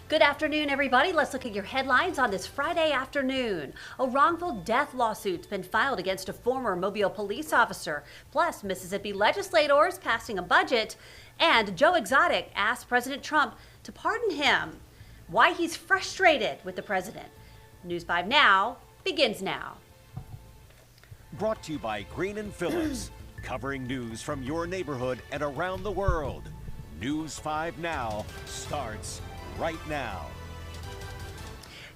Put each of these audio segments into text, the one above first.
Good afternoon, everybody. Let's look at your headlines on this Friday afternoon. A wrongful death lawsuit's been filed against a former Mobile police officer. Plus, Mississippi legislators passing a budget. And Joe Exotic asked President Trump to pardon him. Why he's frustrated with the president. News 5 Now begins now. Brought to you by Green and Phillips, covering news from your neighborhood and around the world. News 5 Now starts right now.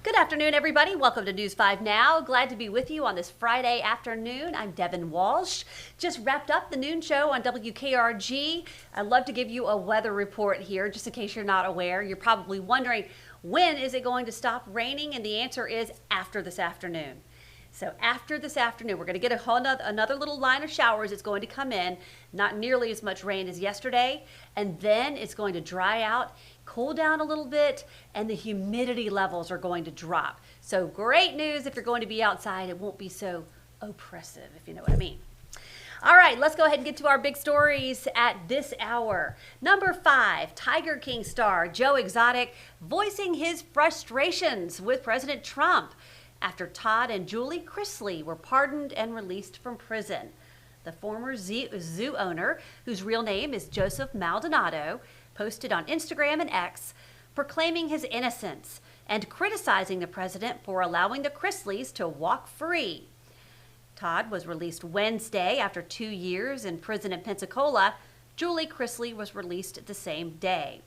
Good afternoon, everybody. Welcome to News 5 Now. Glad to be with you on this Friday afternoon. I'm Devin Walsh. Just wrapped up the noon show on WKRG. I'd love to give you a weather report here, just in case you're not aware. You're probably wondering, when is it going to stop raining? And the answer is after this afternoon. So after this afternoon, we're going to get another little line of showers. It's going to come in, not nearly as much rain as yesterday, and then it's going to dry out, cool down a little bit, and the humidity levels are going to drop. So great news if you're going to be outside. It won't be so oppressive, if you know what I mean. All right, let's go ahead and get to our big stories at this hour. Number 5, Tiger King star Joe Exotic voicing his frustrations with President Trump after Todd and Julie Chrisleys were pardoned and released from prison. The former zoo owner, whose real name is Joseph Maldonado, posted on Instagram and X proclaiming his innocence and criticizing the president for allowing the Chrisleys to walk free. Todd was released Wednesday after 2 years in prison in Pensacola. Julie Chrisleys was released the same day.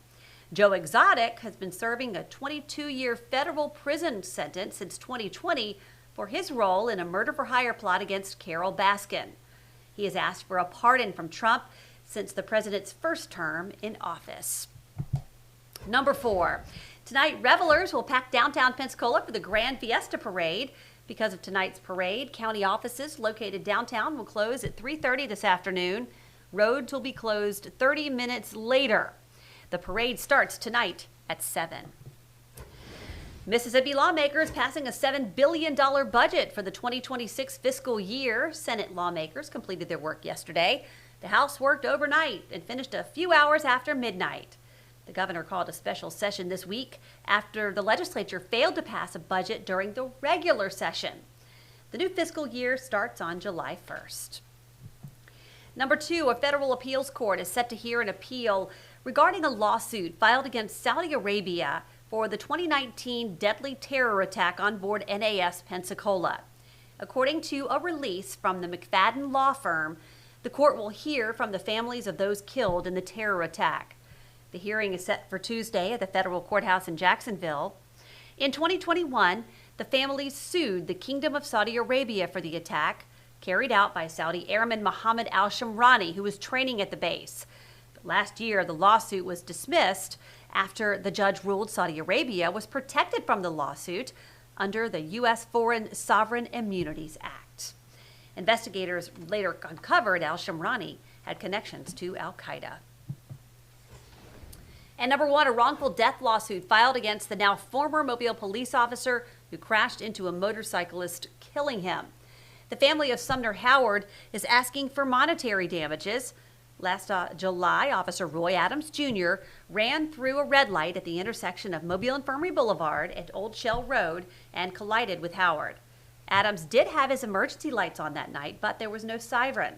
Joe Exotic has been serving a 22-year federal prison sentence since 2020 for his role in a murder-for-hire plot against Carol Baskin. He has asked for a pardon from Trump since the president's first term in office. Number 4, tonight revelers will pack downtown Pensacola for the Grand Fiesta parade. Because of tonight's parade, county offices located downtown will close at 3:30 this afternoon. Roads will be closed 30 minutes later. The parade starts tonight at 7. Mississippi lawmakers passing a $7 billion budget for the 2026 fiscal year. Senate lawmakers completed their work yesterday. The House worked overnight and finished a few hours after midnight. The governor called a special session this week after the legislature failed to pass a budget during the regular session. The new fiscal year starts on July 1st. Number 2, a federal appeals court is set to hear an appeal regarding a lawsuit filed against Saudi Arabia for the 2019 deadly terror attack on board NAS Pensacola. According to a release from the McFadden law firm, the court will hear from the families of those killed in the terror attack. The hearing is set for Tuesday at the federal courthouse in Jacksonville. In 2021, the families sued the Kingdom of Saudi Arabia for the attack carried out by Saudi airman Mohammed al-Shamrani, who was training at the base. Last year, the lawsuit was dismissed after the judge ruled Saudi Arabia was protected from the lawsuit under the U.S. Foreign Sovereign Immunities Act. Investigators later uncovered al-Shamrani had connections to al-Qaeda. And number 1, a wrongful death lawsuit filed against the now former Mobile police officer who crashed into a motorcyclist, killing him. The family of Sumar Howard is asking for monetary damages. Last July, Officer Roy Adams Jr. ran through a red light at the intersection of Mobile Infirmary Boulevard at Old Shell Road and collided with Howard. Adams did have his emergency lights on that night, but there was no siren.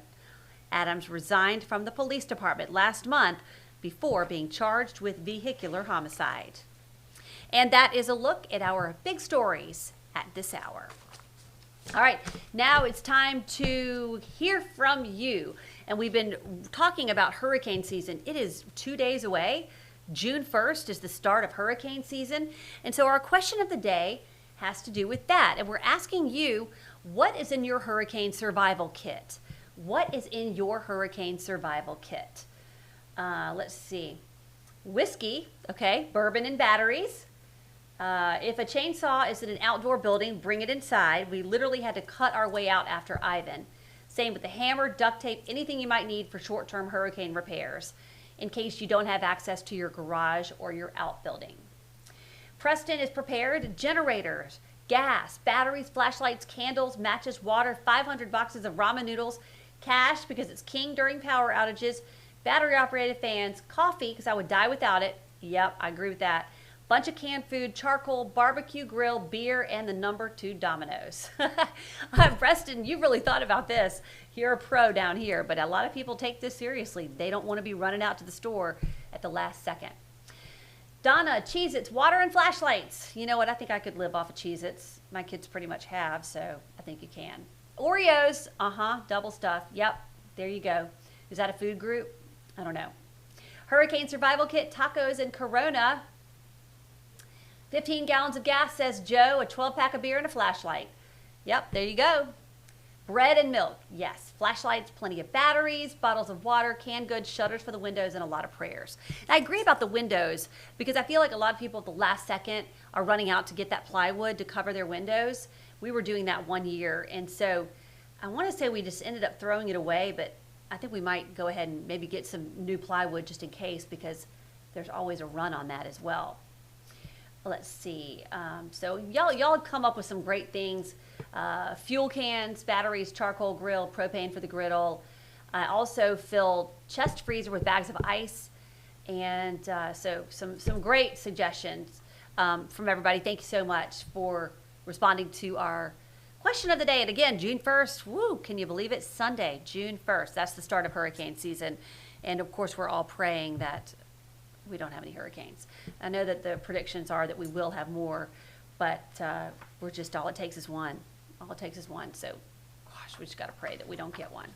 Adams resigned from the police department last month before being charged with vehicular homicide. And that is a look at our big stories at this hour. All right, now it's time to hear from you. And we've been talking about hurricane season. It is 2 days away. June 1st is the start of hurricane season. And so our question of the day has to do with that. And we're asking you, what is in your hurricane survival kit? What is in your hurricane survival kit? Let's see. Whiskey, okay, bourbon and batteries. If a chainsaw is in an outdoor building, bring it inside. We literally had to cut our way out after Ivan. Same with the hammer, duct tape, anything you might need for short-term hurricane repairs in case you don't have access to your garage or your outbuilding. Preston is prepared. Generators, gas, batteries, flashlights, candles, matches, water, 500 boxes of ramen noodles, cash because it's king during power outages, battery-operated fans, coffee because I would die without it. Yep, I agree with that. bunch of canned food, charcoal, barbecue grill, beer, and the number 2 Domino's. Preston, you really thought about this. You're a pro down here, but a lot of people take this seriously. They don't want to be running out to the store at the last second. Donna, Cheez-Its, water and flashlights. You know what? I think I could live off of Cheez-Its. My kids pretty much have, so I think you can. Oreos, double stuff. Yep, there you go. Is that a food group? I don't know. Hurricane survival kit, tacos, and Corona. 15 gallons of gas, says Joe, a 12-pack of beer, and a flashlight. Yep, there you go. Bread and milk, yes. Flashlights, plenty of batteries, bottles of water, canned goods, shutters for the windows, and a lot of prayers. And I agree about the windows because I feel like a lot of people at the last second are running out to get that plywood to cover their windows. We were doing that one year, and so I want to say we just ended up throwing it away, but I think we might go ahead and maybe get some new plywood just in case because there's always a run on that as well. Let's see. So y'all come up with some great things. Fuel cans, batteries, charcoal grill, propane for the griddle. I also filled chest freezer with bags of ice. And so some great suggestions from everybody. Thank you so much for responding to our question of the day. And again, June 1st, woo, can you believe it? Sunday, June 1st. That's the start of hurricane season. And of course, we're all praying that we don't have any hurricanes. I know that the predictions are that we will have more, but we're just, all it takes is one. All it takes is one. So, gosh, we just got to pray that we don't get one.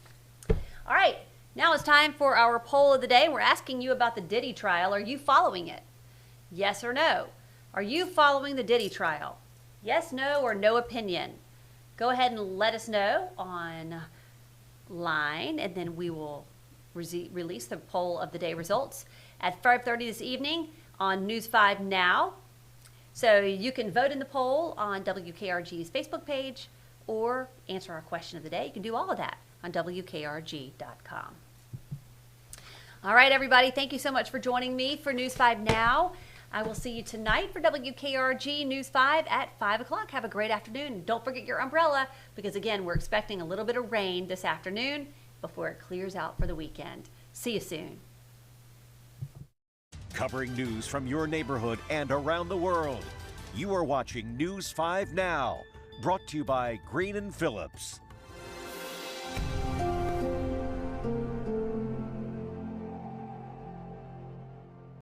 All right, now it's time for our poll of the day. We're asking you about the Diddy trial. Are you following it? Yes or no? Are you following the Diddy trial? Yes, no, or no opinion? Go ahead and let us know online, and then we will release the poll of the day results at 5:30 this evening on News 5 Now. So you can vote in the poll on WKRG's Facebook page or answer our question of the day. You can do all of that on WKRG.com. All right, everybody, thank you so much for joining me for News 5 Now. I will see you tonight for WKRG News 5 at 5 o'clock. Have a great afternoon. Don't forget your umbrella because, again, we're expecting a little bit of rain this afternoon before it clears out for the weekend. See you soon. Covering news from your neighborhood and around the world. You are watching News 5 Now, brought to you by Green & Phillips.